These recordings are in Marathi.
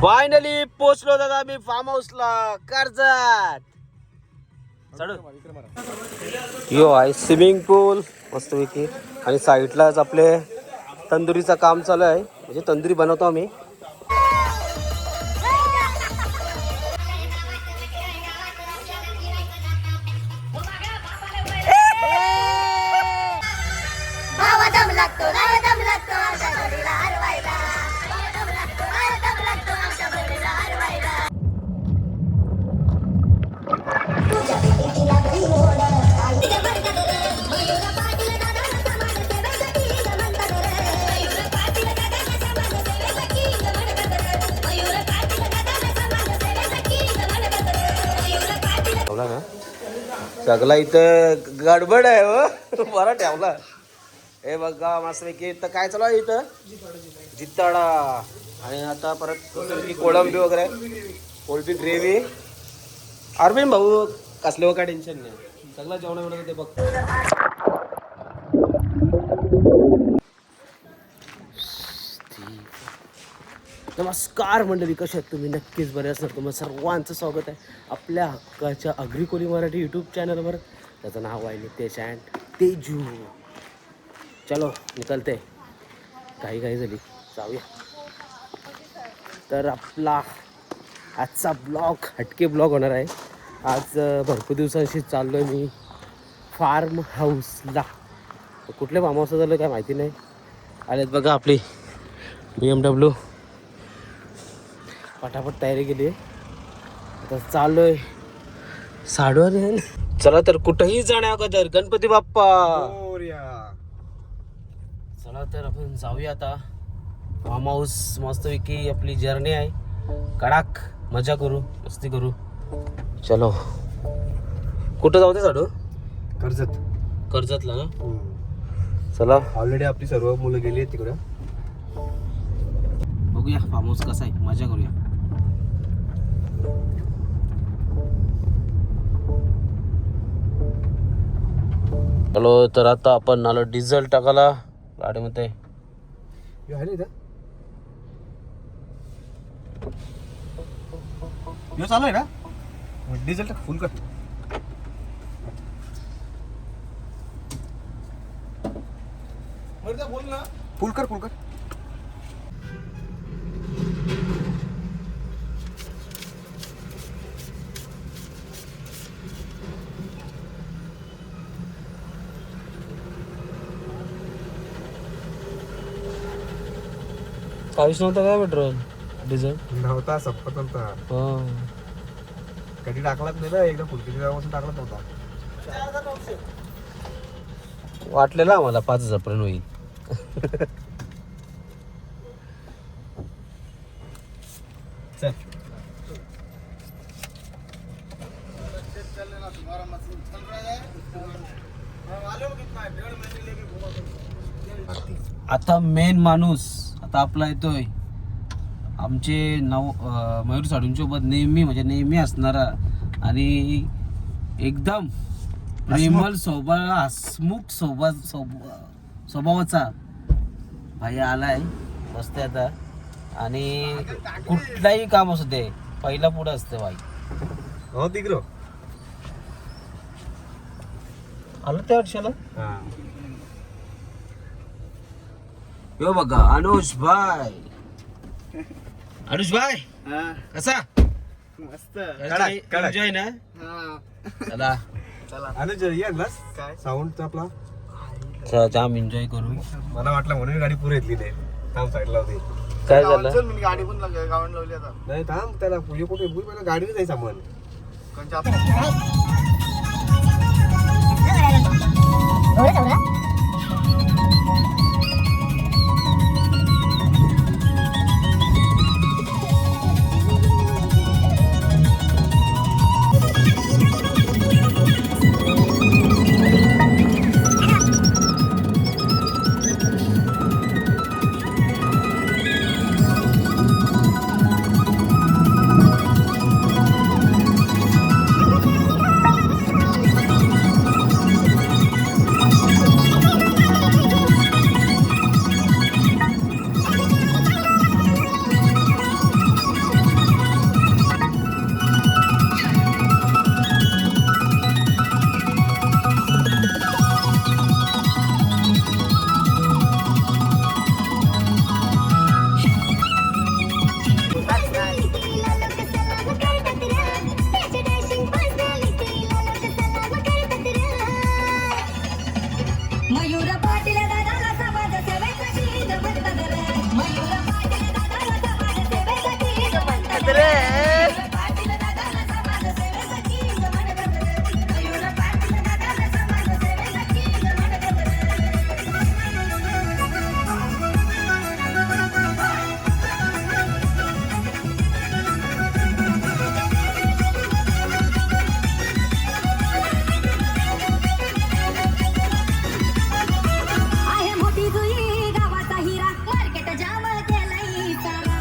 फायनली पोहोचलो दादा मी फार्म हाऊसला कर्जत. यो आहे स्विमिंग पूल मस्तपैकी आणि साईडलाच आपले तंदुरीचं काम चालू आहे, म्हणजे तंदुरी बनवतो आम्ही. सगळा इथं गडबड आहे हो, बरा ठेवला. हे बघा मस्तपैकी इथं काय चालू आहे, इथं जित्ताडा आणि आता परत कोळंबी वगैरे, कोळंबी ग्रेव्ही. अरविंद भाऊ कसले काय टेन्शन नाही, सगळं जेवण एवढं ते बघ. नमस्कार मंडळी, कसे आहेत तुम्ही? नक्कीच बरे असणार. तुम्हाला सर्वांचं स्वागत आहे आपल्या हक्काच्या अग्रिकोली मराठी यूट्यूब चॅनलवर. त्याचं नाव आहे नितेश अँड तेजू. चलो निकलते, काही झाली, जाऊया. तर आपला आजचा ब्लॉग हटके ब्लॉग होणार आहे. आज भरपूर दिवसांशी चाललो आहे मी फार्म हाऊसला. कुठल्या फार्म हाऊसला झालं काय माहिती नाही. आलेत बघा आपली BMW. पटापट तयारी केली आहे, आता चालू आहे साडवर. चला तर कुठंही जाण्या अगोदर गणपती बाप्पा. चला तर आपण जाऊया आता फार्म हाऊस. मस्तपैकी आपली जर्नी आहे, कडाक मजा करू, मस्ती करू. चलो कुठं जाऊ ते साडू? कर्जतला ना. चला ऑलरेडी आपली सर्व मुलं गेली आहेत तिकडं. बघूया फार्म हाऊस कसा आहे, मजा करूया. हॅलो, तर आता आपण आलो डिझेल टाकायला गाडीमध्ये. चालू आहे ना, डिझेल टाक, फुल कर. फुल कर. काहीच नव्हतं काय पेट्रोल डिझेल नव्हता, संपत नव्हता. कधी टाकलाच नाही ना, एकदा फुलकिरी गावापासून टाकलाच नव्हता. वाटलेलं आम्हाला 5,000 पर्यंत होईल. चल. आता मेन माणूस आता आपला येतोय. आमचे मयूर साडूंसोबत नेहमी असणारा आणि एकदम प्रेमळ हसमुख स्वभावाचा भाई आलाय. मस्त आता, आणि कुठलाही काम असू दे पहिला पुढे असते भाई. हो तिकडं आलं त्या वर्षाला. यो बघा अनुज भाई कसा मस्त एन्जॉय ना. चला अनुज ये बस. काय साऊंड आपला जाम एन्जॉय करू. मला वाटलं म्हणून गाडी पुढे येतली नाही, थांब साईडला होती. काय झालं? मी गाडी पण गावण लावली आता. नाही थांब, त्याला पुढे कुठे पहिला गाडीने जायचं आपण. मयूर पाटील दादाला समाज सेवेसाठी जमतात रे. मयूर पाटील दादाला समाज सेवेसाठी जमतात रे. मयूर पाटील दादाला समाज सेवेसाठी जमतात रे. मयूर पाटील दादाला समाज सेवेसाठी जमतात रे. आहे मोठी जुई गावाचा हिरा मार्केट जाम केलाय सारा.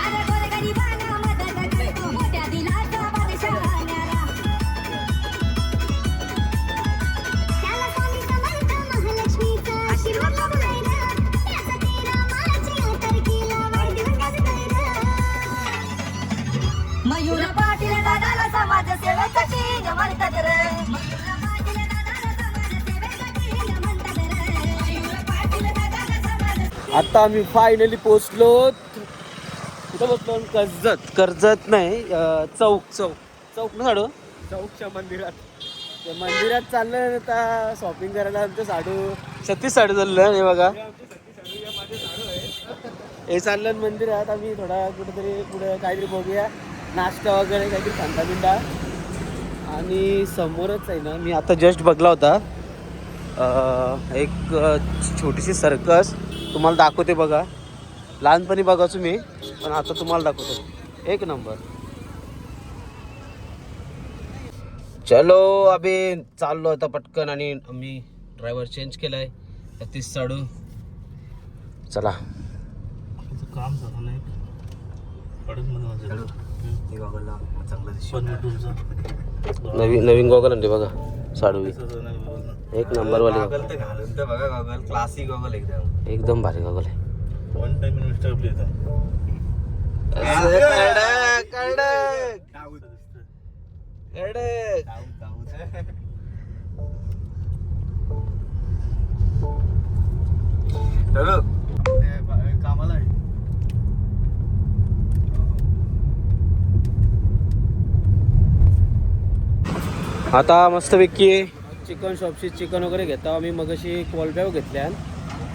अरे गोरगरिबांना मदत करतो मोठ्या दिलाचा बादशाह न्यारा. त्याला स्वामी समर्थ महालक्ष्मीचा आशीर्वाद लाभलाय ना. त्यासाठी रामाची तरकीला वाढदिवस गाजतोय ना. मयूर पाटील दादाला समाज सेवेसाठी जमतात रे. मयूर पाटील दादाला समाज सेवेसाठी जमतात रे. मयूर पाटील दादाला समाज आता आम्ही फायनली पोचलो. कुठं पोचलो? कर्जत नाही, चौक ना साडू. चौकच्या मंदिरात त्या मंदिरात चाललं आता शॉपिंग करायला. आमचं साडू 36 साडू चाललं. हे बघा हे चाललं मंदिरात. आम्ही थोडा कुठेतरी पुढे काहीतरी बघूया, नाश्ता वगैरे काहीतरी खांदा बिंदा. आणि समोरच आहे ना, मी आता जस्ट बघला होता एक छोटीशी सर्कस. तुम्हाला दाखवते बघा. लहानपणी बघा तुम्ही, पण आता तुम्हाला दाखवतो. एक नंबर. चलो अभि चाललो आता पटकन. आणि आम्ही ड्रायव्हर चेंज केलाय. 36 साडू. चला काम झालं नाही नवीन गॉगल आणले बघा साडू. एक नंबर वाले घालून तर बघा गॉगल, क्लासिक गॉगल एकदम भारी गॉगल आहे. वन टाइम इन्व्हेस्टर प्ले कामाला आहे. आता मस्तपैकी चिकन शॉपची चिकन वगैरे घेतो आम्ही. मग अशी कोलब्याव घेतल्या.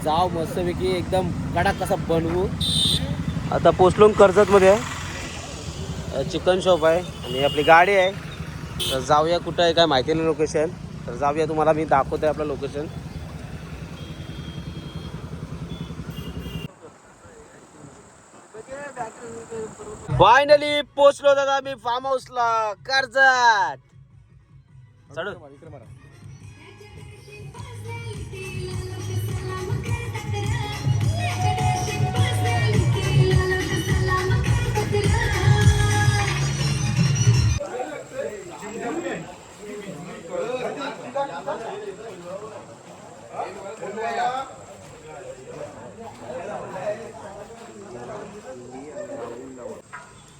जाव मस्तपैकी एकदम कडक कसा बनवू. आता पोचलो कर्जतमध्ये आहे. चिकन शॉप आहे आणि आपली गाडी आहे. तर जाऊया कुठं आहे काय माहिती नाही लोकेशन. तर जाऊया, तुम्हाला मी दाखवतो आहे आपलं लोकेशन. फायनली पोचलो दादा मी फार्म हाऊसला कर्जत. चढ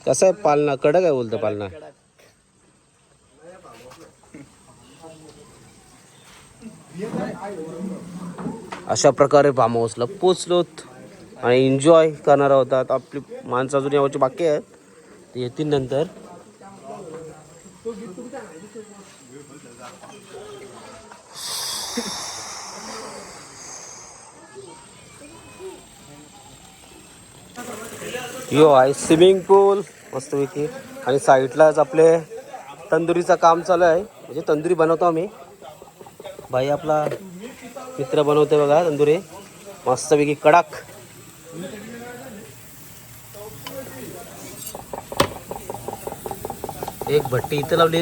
कसं आहे पालना? कडक आहे बोलतं पालना. अशा प्रकारे फार्म हाऊसला पोचलोत आणि एन्जॉय करणार आहोत. आपली माणसं अजून यावरची बाकी आहेत, ते येतील नंतर. यो आहे स्विमिंग पूल मस्तपैकी. आणि साईडलाच आपले तंदुरीचं काम चालू आहे. म्हणजे तंदुरी बनवतो आम्ही. भाई आपला मित्र बनवते बघा तंदुरी मस्तपैकी कडक. एक भट्टी इथं लावली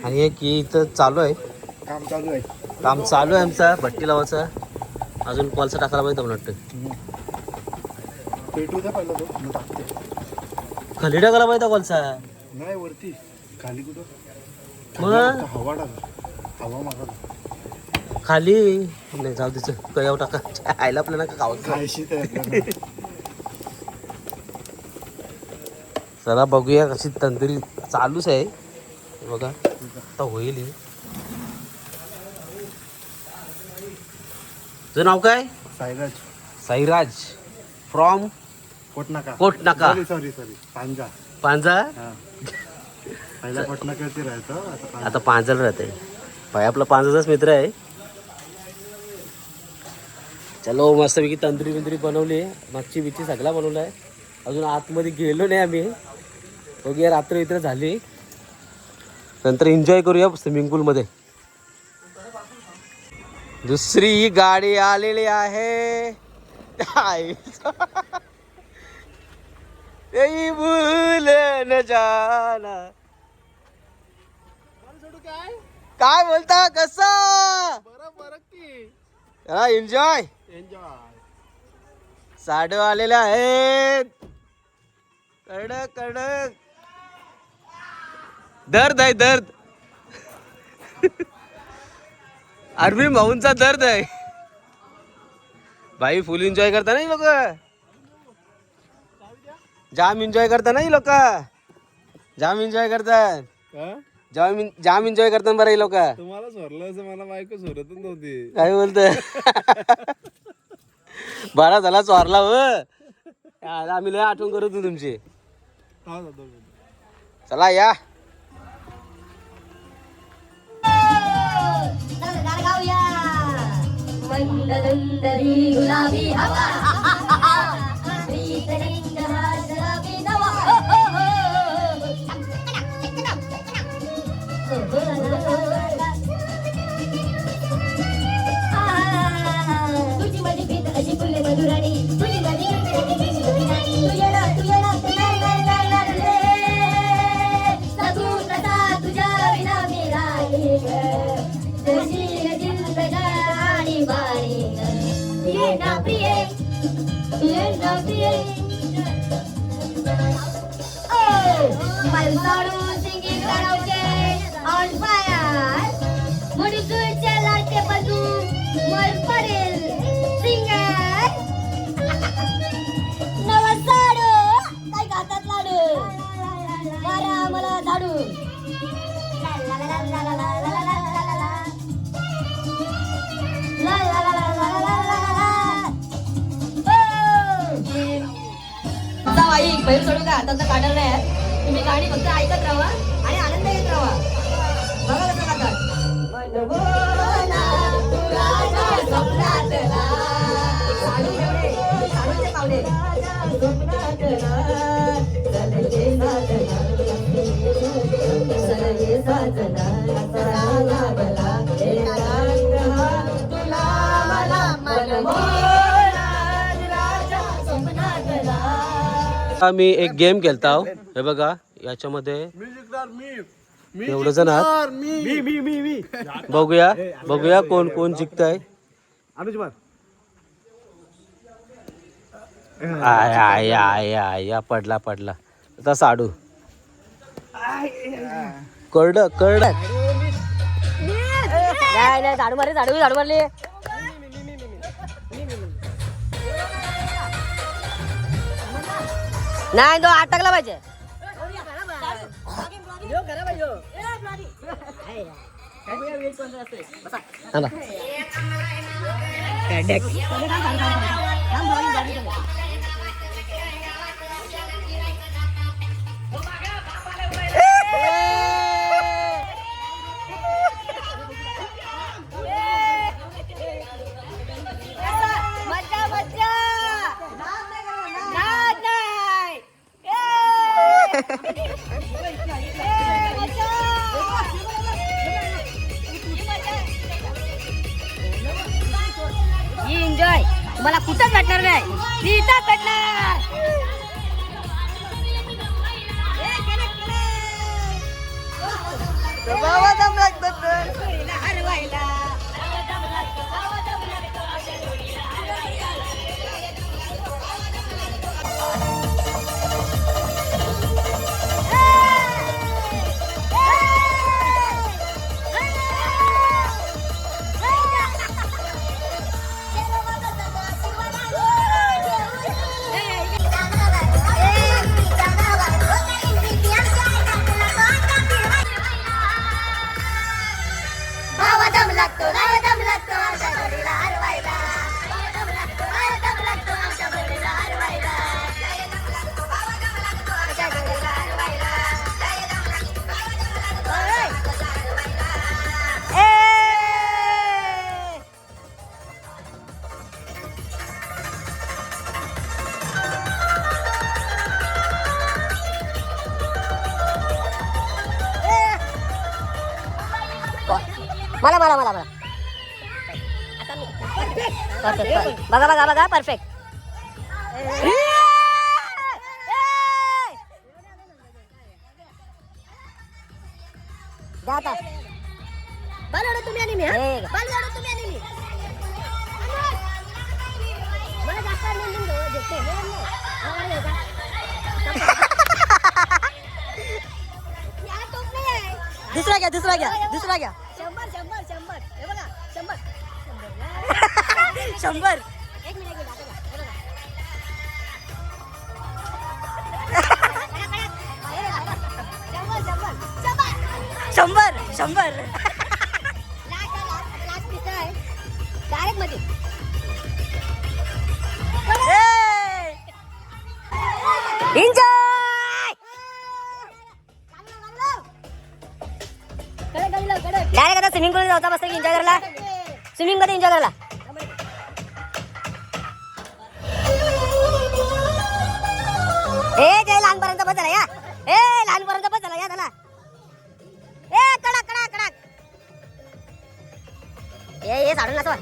आणि एक इथं चालू आहे. काम चालू आहे. काम चालू आहे आमचा भट्टी लावायचा. अजून कोळसा टाकायला पाहिजे मला वाटतं. पेटू द्या पहिला तो, मग टाकते. खाली टाकायला पाहिजे कोळसा. नाही वरती, खाली कुठं? मग हवा टाक, हवा मारा खाली नाही. जाऊ तिचं कयाव टाका. आयला आपल्याला का खावं. खायशी तयार. चला बघूया कशी तंदुरी चालूच आहे बघा. आता होईल. तुझं नाव काय? साईराज. साईराज फ्रॉम कोटनाका. कोटनाका. सॉरी पांजा. पांजा. हा. पहिला कोटनाका ते राहतं, आता पांजाला राहते. भाई आपला 5,000 मित्र आहे. चलो मस्तपैकी तंदुरी बिंदुरी बनवली, मच्छी बिच्छी सगळा बनवला आहे. अजून आतमध्ये गेलो नाही आम्ही. बघूया रात्र इत्र झाली, नंतर एन्जॉय करूया स्विमिंग पूलमध्ये. दुसरी गाडी आलेली आहे. यही भूल न जाना. काय बोलता कसा एन्जॉय. साडू आलेले आहेत. कडक कडक दर्द आहे दर्द. अरविंद भाऊंचा दर्द आहे भाई. फुल एन्जॉय करता ना लोक, जाम एन्जॉय करता ना लोक, जाम एन्जॉय करतात. जाम एन्जॉय करतात बरं लोक. तुम्हाला सोडलं असं मला बायको सोडतच नव्हती. काय बोलत बरा झाला चोरला हो. आम्ही लय आठवण करत होतो तुमची. चला या. गाऊया मंददंदरी गुलाबी हवा प्रीतरिंग हा शराबी नवा. तुझी माझी भीत अशी फुले मधुराणी, तुझी माझी तू येणार रे. सगू कसा तुझ्या विना मी राहील, जशी जिंदगानी बाणी. ये ना प्रिये, ये ना प्रिये. मलसाडू सिंगिंग करावचे ऑन फायर. मुडुसूरच्या लाटे बाजू मल पडेल सिंगर. नवसाडू काय गातात लाडू, मारा मला झाडू. बैल सोडू का आता काढणार नाही. तुम्ही गाणी फक्त ऐकत राहा आणि आनंद घेत राहा. बघा कसं गातात. साडू एवढे साडूचे पावले. आम्ही एक गेम खेळता आहो. हे बघा याच्यामध्ये एवढं जण आहात. बघूया बघूया कोण कोण जिंकताय. आय आय आय आय पडला पडला. आता साडू करड करड. नाही झाडू मारले, झाडू मारले. नाही तो अटकला पाहिजे. एन्जॉय तुम्हाला कुठंच भेटणार नाही, इथंच भेटणार. मला मला मला मला परफेक्ट बघा बघा बघा परफेक्ट आता बालवाडा तुम्ही आणि मी हा? हे. बालवाडा तुम्ही आणि मी मला जास्त आनंद देते या टोप नाही आहे दुसरा घ्या दुसरा घ्या दुसरा घ्या 100 100 100 हे बघा 100 100 एक मिनिट दाखवा हे बघा 100 लास्ट पिझ्झा आहे डायरेक्ट मध्ये एन्जॉय डायरेक्ट आता स्विमिंग पूल जायचा मस्त एन्जॉय करायला स्विमिंग मध्ये एन्जॉय करायला ते लहानपर्यंत बस झाला या लहानपर्यंत बस झाला या त्याला कडक कडक कडक हे साडून नसवा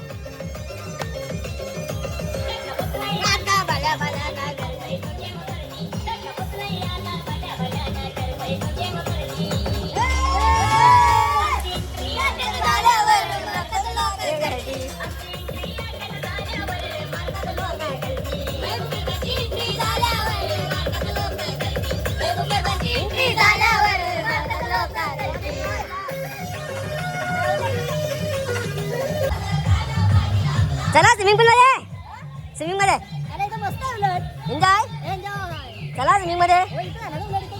चला स्विमिंग पूल मध्ये स्विमिंग मध्ये अरे तो मस्त आहे उलट एन्जॉय एन्जॉय चला स्विमिंग मध्ये हो इथं आहे ना उलट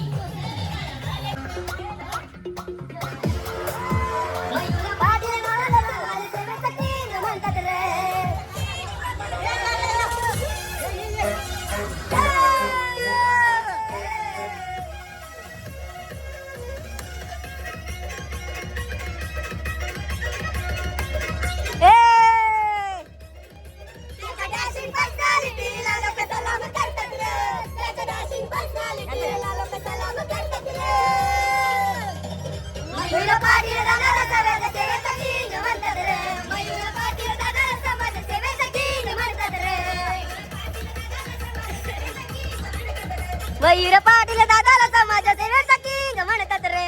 मयूर पाटील दादाला समाज सेवेचा किंग म्हणतात रे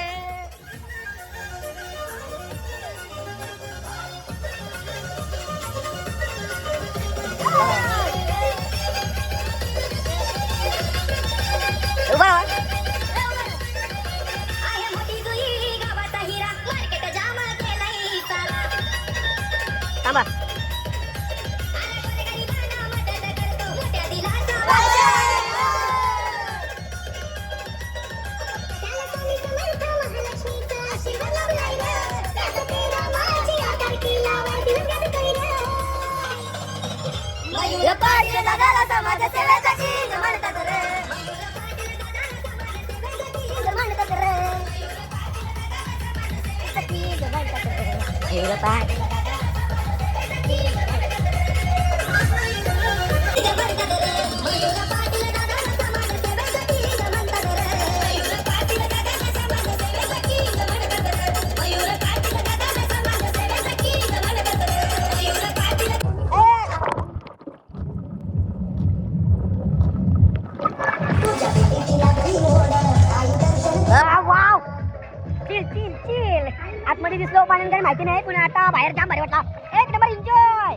उभा थांबा दादाला समाज सेवेचा किंग म्हणतात रे म्हणतात रे Mayur Patil wow chill chill chill आतमध्ये दिसलो पाणी काही माहिती नाही पण आता बाहेर जाम भारी वाटला एक नंबर एन्जॉय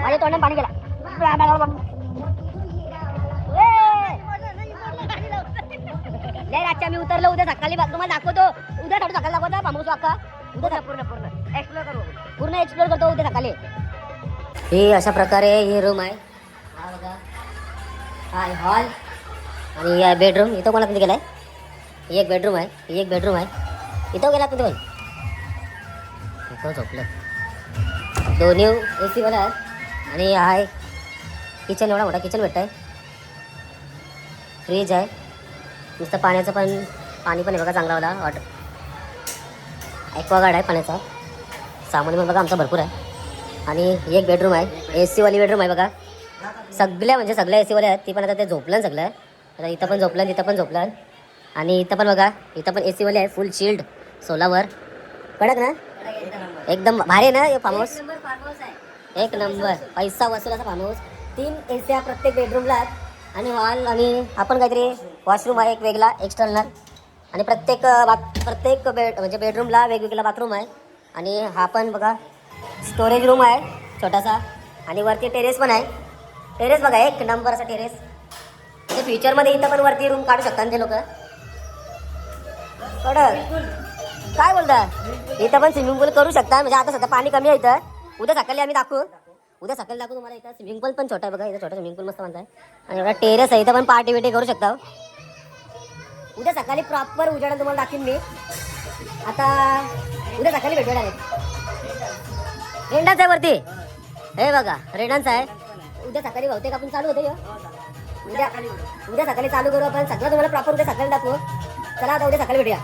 माझ्या तोंडात पाणी गेला नाही रातच्या मी उतरलो उद्या सकाळी तुम्हाला दाखवतो उद्या सकाळी दाखवतो पामूस अख्खा उद्या पूर्ण एक्सप्लोर करू पूर्ण एक्सप्लोर करतो उद्या सकाळी हे अशा प्रकारे हे रूम आहे हा बघा हा हॉल आणि या बेडरूम इथं कोणा तुम्ही गेलाय ही एक बेडरूम आहे ही एक बेडरूम आहे इथं गेला तुम्ही पण इथं झोपलं दोन्ही ए सी वाला आहे आणि हा आहे किचन एवढा मोठा किचन भेटत आहे फ्रीज आहे नुसतं पाण्याचं पण पाणी पण आहे बघा चांगला वाला वॉटर ॲक्वागार्ड आहे पाण्याचा सामान पण बघा आमचा भरपूर आहे आणि ही एक बेडरूम आहे ए सीवाली बेडरूम आहे बघा सगळ्या म्हणजे सगळ्या ए सीवाल्या आहेत ती पण आता ते झोपलं सगळं आता इथं पण झोपलं तिथं पण झोपलं आणि इथं पण बघा इथं पण ए सीवाले आहे फुल चिल्ड सोलावर कडक ना एकदम भारी आहे ना हे फार्म हाऊस एक नंबर पैसा वसूल असा फार्म हाऊस 3 एस्या प्रत्येक बेडरूमला आणि हॉल आणि आपण काहीतरी वॉशरूम आहे एक वेगळा एक्सटर्नल आणि प्रत्येक बेड म्हणजे बेडरूमला वेगवेगळा बाथरूम आहे आणि हा पण बघा स्टोरेज रूम आहे छोटासा आणि वरती टेरेस पण आहे टेरेस बघा एक नंबर असा टेरेस म्हणजे फ्युचरमध्ये इथं पण वरती रूम काढू शकतात ते लोक कडक काय बोलता इथं पण स्विमिंग पूल करू शकता म्हणजे आता सध्या पाणी कमी आहे इथं उद्या सकाळी आम्ही दाखवू तुम्हाला इथं स्विमिंग पूल पण छोटा आहे बघा इथं छोटा स्विमिंग पूल मस्त म्हणताय आणि एवढा टेरेस आहे इथं पण पार्टी बिटी करू शकता उद्या सकाळी प्रॉपर उजेडा तुम्हाला दाखवीन मी आता उद्या सकाळी भेटूया रेंडाच आहे वरती हे बघा रेंडांचा आहे उद्या सकाळी बहुतेक आपण चालू होते उद्या सकाळी चालू करू आपण सगळं तुम्हाला प्रॉपर उद्या सकाळी दाखवू चला आता उद्या सकाळी भेटूया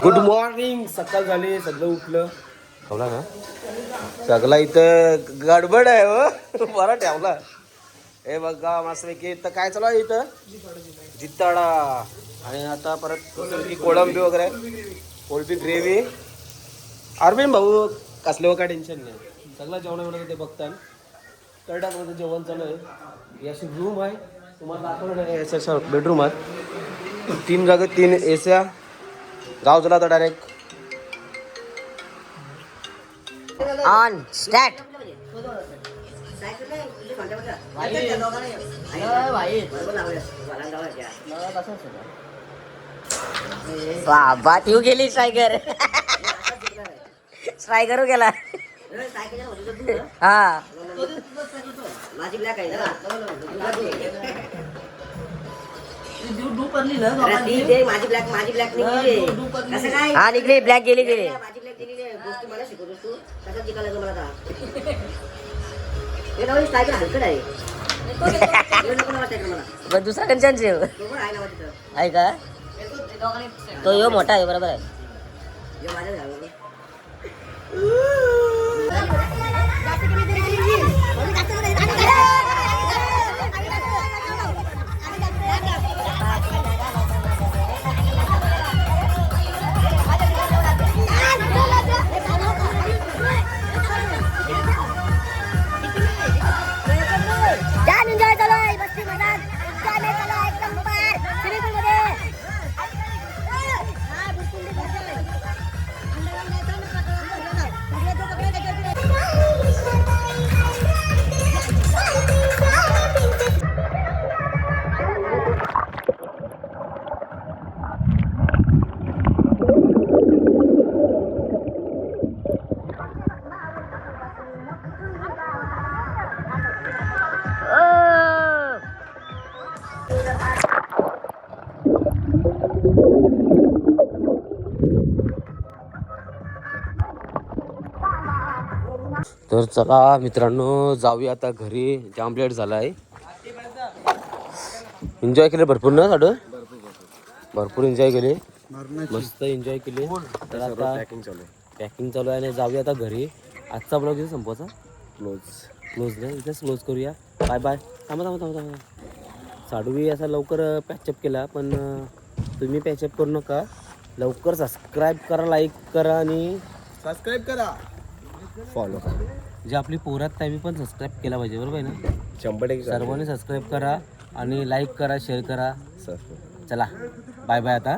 गुड मॉर्निंग सकाळ झाली सगळं उठलं ठेवला ना सगळा इथं गडबड आहे हो बरा ठेवला हे बघा मस्तपैकी इथं काय चालू आहे इथं जित्ताडा आणि आता परत की कोळंबी वगैरे कोळंबी ग्रेव्ही अरविंद भाऊ कसले काय टेन्शन नाही सगळं जेवणामध्ये ते बघतात कर्डामध्ये जेवण चालू आहे ही अशी रूम आहे तुम्हाला दाखवलं नाही याच्या बेडरूम आहेत 3 जागा 3 एस्या गाव झाला तर डायरेक्ट ऑन स्टार्ट बाबा तू गेली स्ट्रायकर स्ट्रायकर गेला हा माझी ब्लॅक आहे माझी ब्लॅक हा निघली ब्लॅक गेली गेली माझी ब्लॅक गेली गोष्टी मला शिकवतोस तू कसं जिंकायला मला हे नवीन स्ट्रायकर हलकट आहे पण दुसरा कंचन जेव आहे का तो यो मोठा आहे बरोबर आहे तर चला मित्रांनो जाऊया आता घरी जाम लेट झाला आहे एन्जॉय केले भरपूर ना साडू भरपूर एन्जॉय केले मस्त एन्जॉय केले तर आता पॅकिंग चालू आहे आणि जाऊया आता घरी आजचा ब्लॉग इथे संपवायचा क्लोज नाही इथेच क्लोज करूया बाय बाय थांबा साडू बी असा लवकर पॅचअप केला पण तुम्ही पॅचअप करू नका लवकर सबस्क्राईब करा लाईक करा आणि सबस्क्राईब करा फॉलो करा जे आपली पोरात त्यावी पण सबस्क्राईब केला पाहिजे बरोबर आहे ना 100% सर्वांनी सबस्क्राईब करा आणि लाईक करा शेअर करा सर चला बाय बाय आता